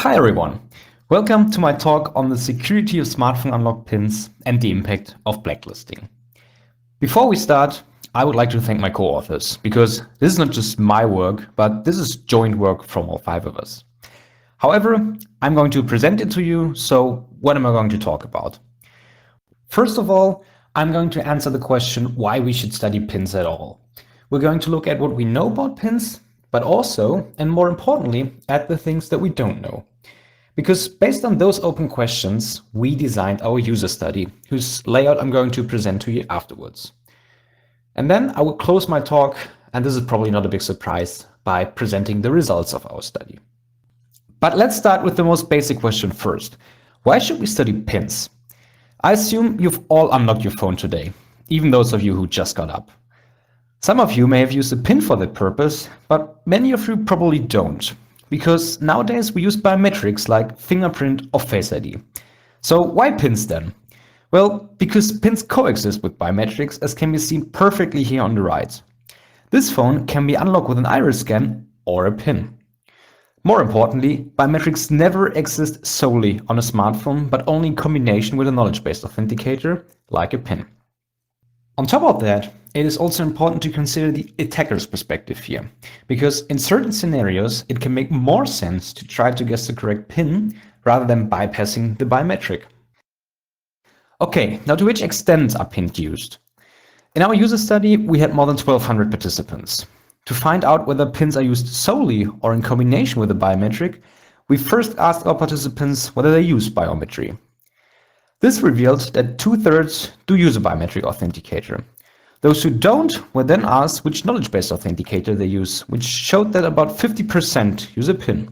Hi everyone, welcome to my talk on the security of smartphone unlock pins and the impact of blacklisting. Before we start, I would like to thank my co-authors, because this is not just my work, but this is joint work from all 5 of us. However, I'm going to present it to you, so what am I going to talk about? First of all, I'm going to answer the question why we should study pins at all. We're going to look at what we know about pins, but also, and more importantly, at the things that we don't know. Because based on those open questions, we designed our user study, whose layout I'm going to present to you afterwards. And then I will close my talk, and this is probably not a big surprise, by presenting the results of our study. But let's start with the most basic question first. Why should we study pins? I assume you've all unlocked your phone today, even those of you who just got up. Some of you may have used a pin for that purpose, but many of you probably don't, because nowadays we use biometrics like fingerprint or Face ID. So why pins then? Well, because pins coexist with biometrics, as can be seen perfectly here on the right. This phone can be unlocked with an iris scan or a pin. More importantly, biometrics never exist solely on a smartphone, but only in combination with a knowledge-based authenticator, like a pin. On top of that, it is also important to consider the attacker's perspective here, because in certain scenarios, it can make more sense to try to guess the correct pin rather than bypassing the biometric. Okay, now to which extent are pins used? In our user study, we had more than 1,200 participants. To find out whether pins are used solely or in combination with a biometric, we first asked our participants whether they use biometry. This revealed that 2/3 do use a biometric authenticator. Those who don't were then asked which knowledge-based authenticator they use, which showed that about 50% use a PIN.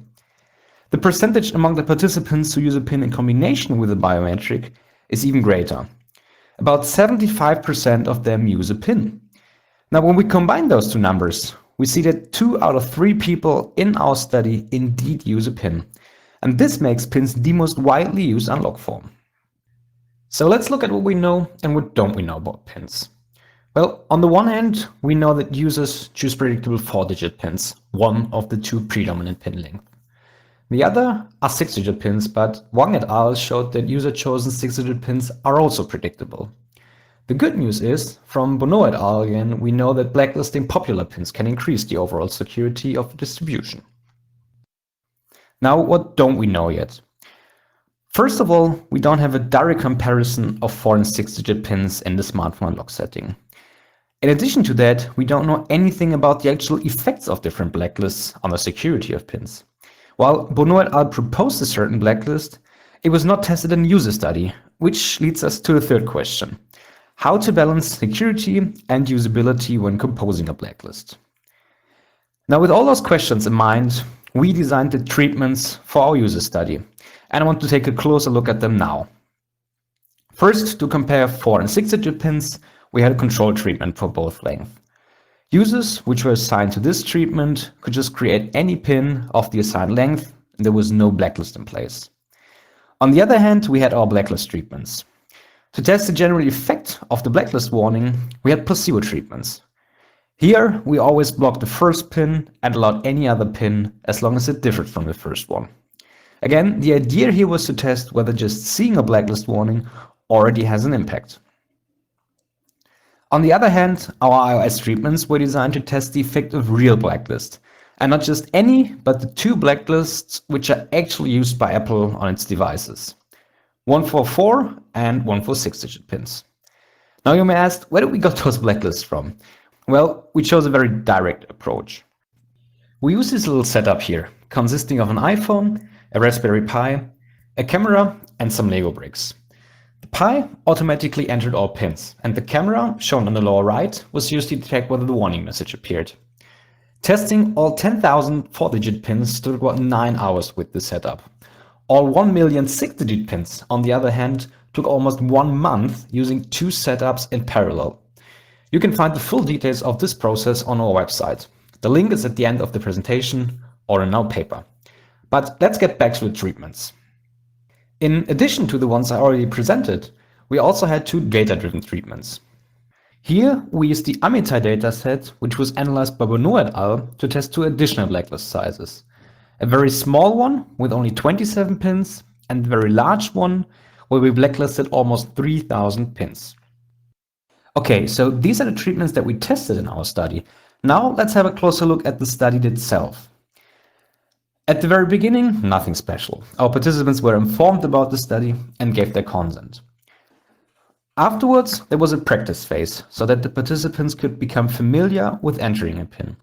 The percentage among the participants who use a PIN in combination with a biometric is even greater. About 75% of them use a PIN. Now, when we combine those two numbers, we see that 2 out of 3 people in our study indeed use a PIN. And this makes pins the most widely used unlock form. So let's look at what we know and what don't we know about pins. Well, on the one hand, we know that users choose predictable 4-digit pins, one of the 2 predominant pin lengths. The other are 6-digit pins, but Wang et al. Showed that user-chosen 6-digit pins are also predictable. The good news is, from Bonneau et al. Again, we know that blacklisting popular pins can increase the overall security of the distribution. Now, what don't we know yet? First of all, we don't have a direct comparison of 4 and 6-digit pins in the smartphone unlock setting. In addition to that, we don't know anything about the actual effects of different blacklists on the security of pins. While Bonneau et al. Proposed a certain blacklist, it was not tested in a user study, which leads us to the third question: how to balance security and usability when composing a blacklist. Now, with all those questions in mind, we designed the treatments for our user study, and I want to take a closer look at them now. First, to compare 4 and 6-digit pins, we had a control treatment for both lengths. Users which were assigned to this treatment could just create any pin of the assigned length, and there was no blacklist in place. On the other hand, we had our blacklist treatments. To test the general effect of the blacklist warning, we had placebo treatments. Here, we always blocked the first pin and allowed any other pin as long as it differed from the first one. Again, the idea here was to test whether just seeing a blacklist warning already has an impact. On the other hand, our iOS treatments were designed to test the effect of real blacklist, and not just any, but the 2 blacklists which are actually used by Apple on its devices. One for 4 and one for 6-digit pins. Now you may ask, where did we get those blacklists from? Well, we chose a very direct approach. We use this little setup here, consisting of an iPhone, a Raspberry Pi, a camera, and some Lego bricks. The Pi automatically entered all pins, and the camera, shown on the lower right, was used to detect whether the warning message appeared. Testing all 10,000 4-digit pins took about 9 hours with this setup. All 1 million 6-digit pins, on the other hand, took almost 1 month using 2 setups in parallel. You can find the full details of this process on our website. The link is at the end of the presentation or in our paper. But let's get back to the treatments. In addition to the ones I already presented, we also had 2 data-driven treatments. Here, we used the Amitai dataset, which was analyzed by Bonneau et al. To test 2 additional blacklist sizes. a very small one with only 27 pins, and a very large one where we blacklisted almost 3,000 pins. Okay, so these are the treatments that we tested in our study. Now let's have a closer look at the study itself. At the very beginning, nothing special. Our participants were informed about the study and gave their consent. Afterwards, there was a practice phase so that the participants could become familiar with entering a pin.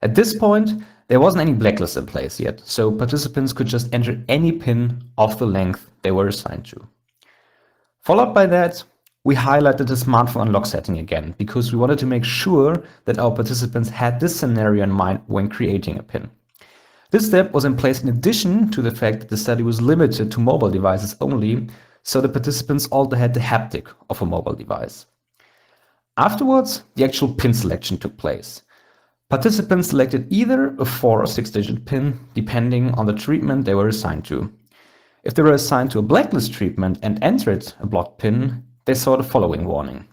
At this point, there wasn't any blacklist in place yet, so participants could just enter any pin of the length they were assigned to. Followed by that, we highlighted the smartphone unlock setting again, because we wanted to make sure that our participants had this scenario in mind when creating a pin. This step was in place in addition to the fact that the study was limited to mobile devices only, so the participants also had the haptic of a mobile device. Afterwards, the actual pin selection took place. Participants selected either a 4 or 6-digit pin, depending on the treatment they were assigned to. If they were assigned to a blacklist treatment and entered a blocked pin, they saw the following warning.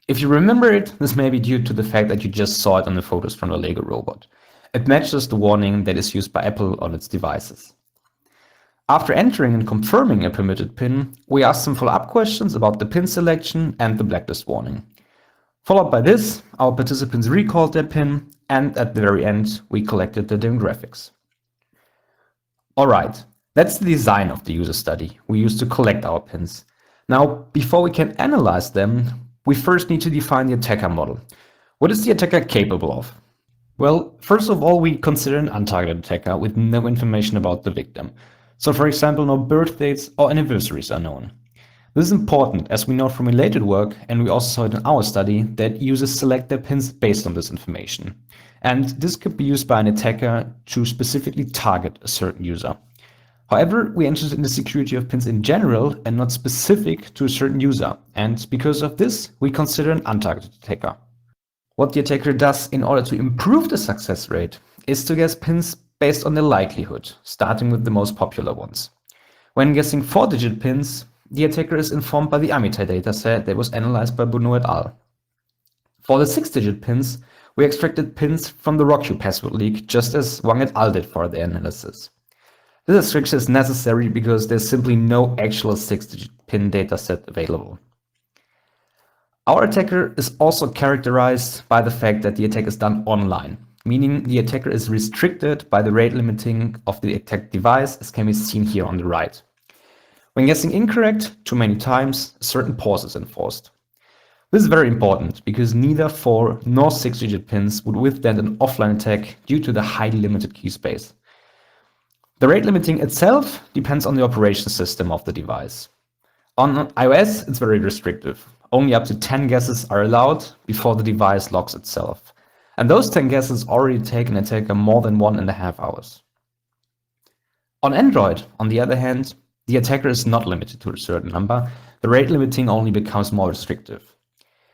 If you remember it, this may be due to the fact that you just saw it on the photos from the Lego robot. It matches the warning that is used by Apple on its devices. After entering and confirming a permitted pin, we asked some follow-up questions about the pin selection and the blacklist warning. Followed by this, our participants recalled their pin, and at the very end, we collected the demographics. Alright, that's the design of the user study we use to collect our pins. Now, before we can analyze them, we first need to define the attacker model. What is the attacker capable of? Well, first of all, we consider an untargeted attacker with no information about the victim. So, for example, no birth dates or anniversaries are known. This is important as we know from related work, and we also saw it in our study, that users select their pins based on this information. And this could be used by an attacker to specifically target a certain user. However, we're interested in the security of pins in general and not specific to a certain user. And because of this, we consider an untargeted attacker. What the attacker does in order to improve the success rate is to guess pins based on their likelihood, starting with the most popular ones. When guessing 4-digit pins, the attacker is informed by the Amitai dataset that was analyzed by Bonneau et al. For the 6-digit pins, we extracted pins from the RockU password leak, just as Wang et al. Did for their analysis. This extraction is necessary because there's simply no actual 6-digit pin dataset available. Our attacker is also characterized by the fact that the attack is done online, meaning the attacker is restricted by the rate limiting of the attacked device, as can be seen here on the right. When guessing incorrect too many times, a certain pause is enforced. This is very important because neither 4 nor 6-digit pins would withstand an offline attack due to the highly limited key space. The rate limiting itself depends on the operation system of the device. On iOS, it's very restrictive. Only up to 10 guesses are allowed before the device locks itself. And those 10 guesses already take an attacker more than 1.5 hours. On Android, on the other hand, the attacker is not limited to a certain number. The rate limiting only becomes more restrictive.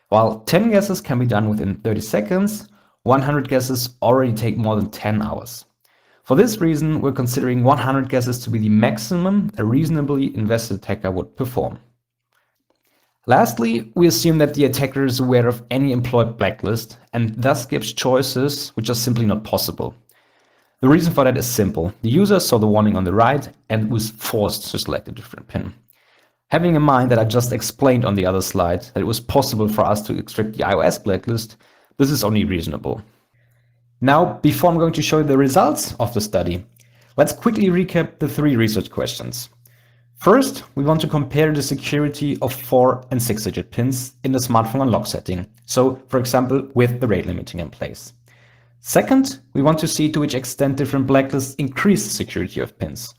While 10 guesses can be done within 30 seconds, 100 guesses already take more than 10 hours. For this reason, we're considering 100 guesses to be the maximum a reasonably invested attacker would perform. Lastly, we assume that the attacker is aware of any employed blacklist and thus gives choices which are simply not possible. The reason for that is simple. The user saw the warning on the right and was forced to select a different pin. Having in mind that I just explained on the other slide that it was possible for us to extract the iOS blacklist, this is only reasonable. Now, before I'm going to show you the results of the study, let's quickly recap the 3 research questions. First, we want to compare the security of 4 and 6-digit pins in the smartphone unlock setting, so for example with the rate limiting in place. Second, we want to see to which extent different blacklists increase the security of pins.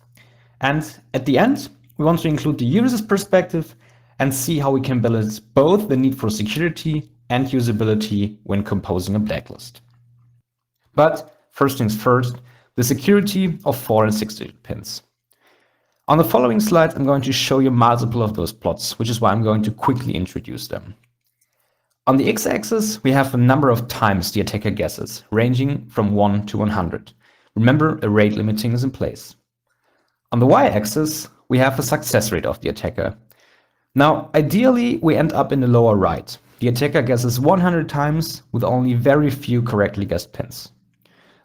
And at the end, we want to include the user's perspective and see how we can balance both the need for security and usability when composing a blacklist. But first things first, the security of 4 and 6-digit pins. On the following slides, I'm going to show you multiple of those plots, which is why I'm going to quickly introduce them. On the x-axis, we have a number of times the attacker guesses, ranging from 1 to 100. Remember, a rate limiting is in place. On the y-axis, we have the success rate of the attacker. Now, ideally, we end up in the lower right. The attacker guesses 100 times with only very few correctly guessed pins.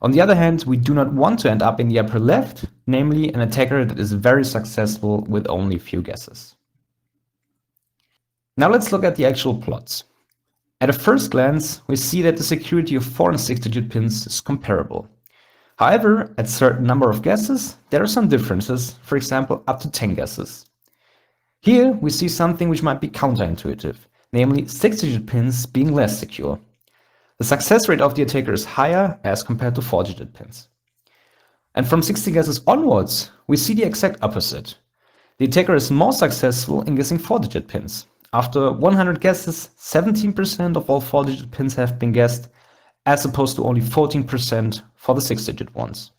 On the other hand, we do not want to end up in the upper left, namely an attacker that is very successful with only a few guesses. Now let's look at the actual plots. At a first glance, we see that the security of 4 and 6-digit pins is comparable. However, at a certain number of guesses, there are some differences, for example up to 10 guesses. Here we see something which might be counterintuitive, namely 6-digit pins being less secure. The success rate of the attacker is higher as compared to 4-digit pins. And from 60 guesses onwards, we see the exact opposite. The attacker is more successful in guessing 4-digit pins. After 100 guesses, 17% of all 4-digit pins have been guessed, as opposed to only 14% for the 6-digit ones.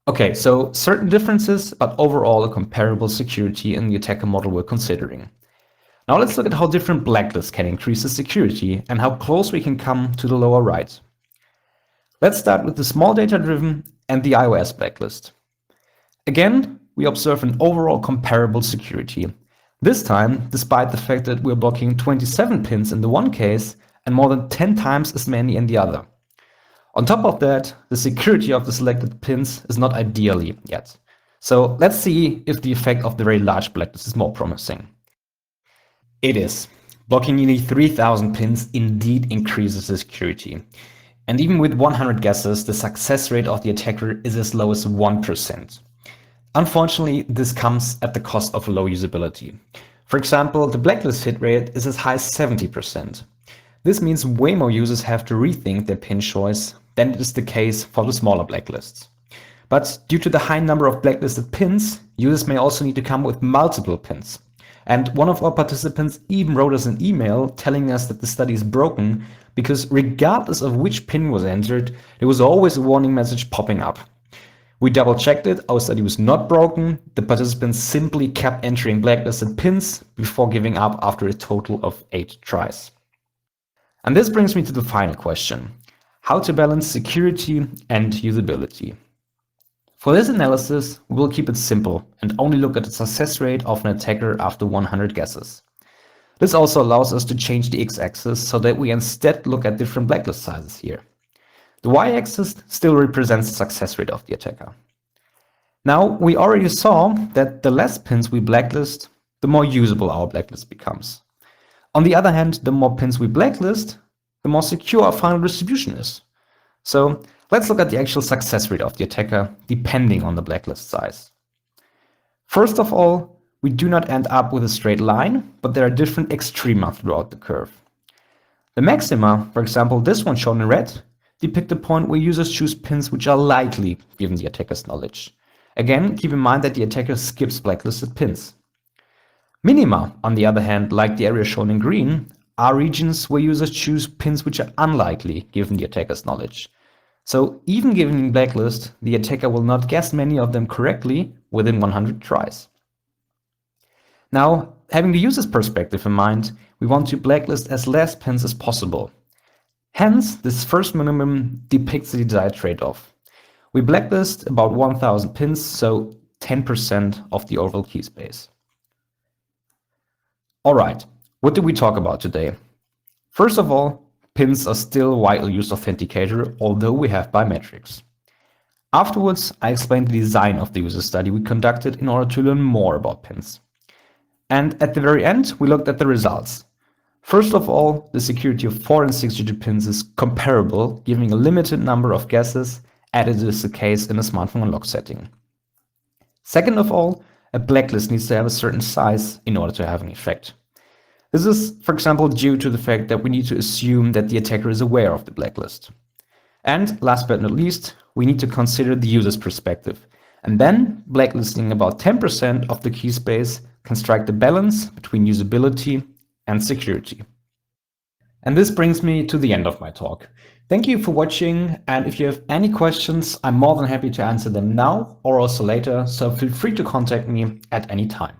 Okay, so certain differences, but overall a comparable security in the attacker model we're considering. Now let's look at how different blacklists can increase the security and how close we can come to the lower right. Let's start with the small data driven and the iOS blacklist. Again, we observe an overall comparable security. This time, despite the fact that we're blocking 27 pins in the one case and more than 10 times as many in the other. On top of that, the security of the selected pins is not ideal yet. So let's see if the effect of the very large blacklist is more promising. It is. Blocking nearly 3,000 pins indeed increases the security. And even with 100 guesses, the success rate of the attacker is as low as 1%. Unfortunately, this comes at the cost of low usability. For example, the blacklist hit rate is as high as 70%. This means way more users have to rethink their pin choice than it is the case for the smaller blacklists. But due to the high number of blacklisted pins, users may also need to come with multiple pins. And one of our participants even wrote us an email telling us that the study is broken because regardless of which pin was entered, there was always a warning message popping up. We double checked it, our study was not broken, the participants simply kept entering blacklisted pins before giving up after a total of 8 tries. And this brings me to the final question: how to balance security and usability. For this analysis, we will keep it simple and only look at the success rate of an attacker after 100 guesses. This also allows us to change the x-axis so that we instead look at different blacklist sizes here. The y-axis still represents the success rate of the attacker. Now, we already saw that the less pins we blacklist, the more usable our blacklist becomes. On the other hand, the more pins we blacklist, the more secure our final distribution is. So let's look at the actual success rate of the attacker depending on the blacklist size. First of all, we do not end up with a straight line, but there are different extrema throughout the curve. The maxima, for example this one shown in red, depict a point where users choose pins which are likely given the attacker's knowledge. Again, keep in mind that the attacker skips blacklisted pins. Minima, on the other hand, like the area shown in green, are regions where users choose pins which are unlikely given the attacker's knowledge. So even given blacklist, the attacker will not guess many of them correctly within 100 tries. Now, having the user's perspective in mind, we want to blacklist as less pins as possible. Hence, this first minimum depicts the desired trade-off. We blacklist about 1,000 pins, so 10% of the overall key space. Alright, what did we talk about today? First of all, pins are still a widely used authenticator, although we have biometrics. Afterwards, I explained the design of the user study we conducted in order to learn more about pins. And at the very end, we looked at the results. First of all, the security of 4 and 6-digit pins is comparable, giving a limited number of guesses, as it is the case in a smartphone unlock setting. Second of all, a blacklist needs to have a certain size in order to have an effect. This is, for example, due to the fact that we need to assume that the attacker is aware of the blacklist. And last but not least, we need to consider the user's perspective. And then, blacklisting about 10% of the key space can strike the balance between usability and security. And this brings me to the end of my talk. Thank you for watching, and if you have any questions, I'm more than happy to answer them now or also later, so feel free to contact me at any time.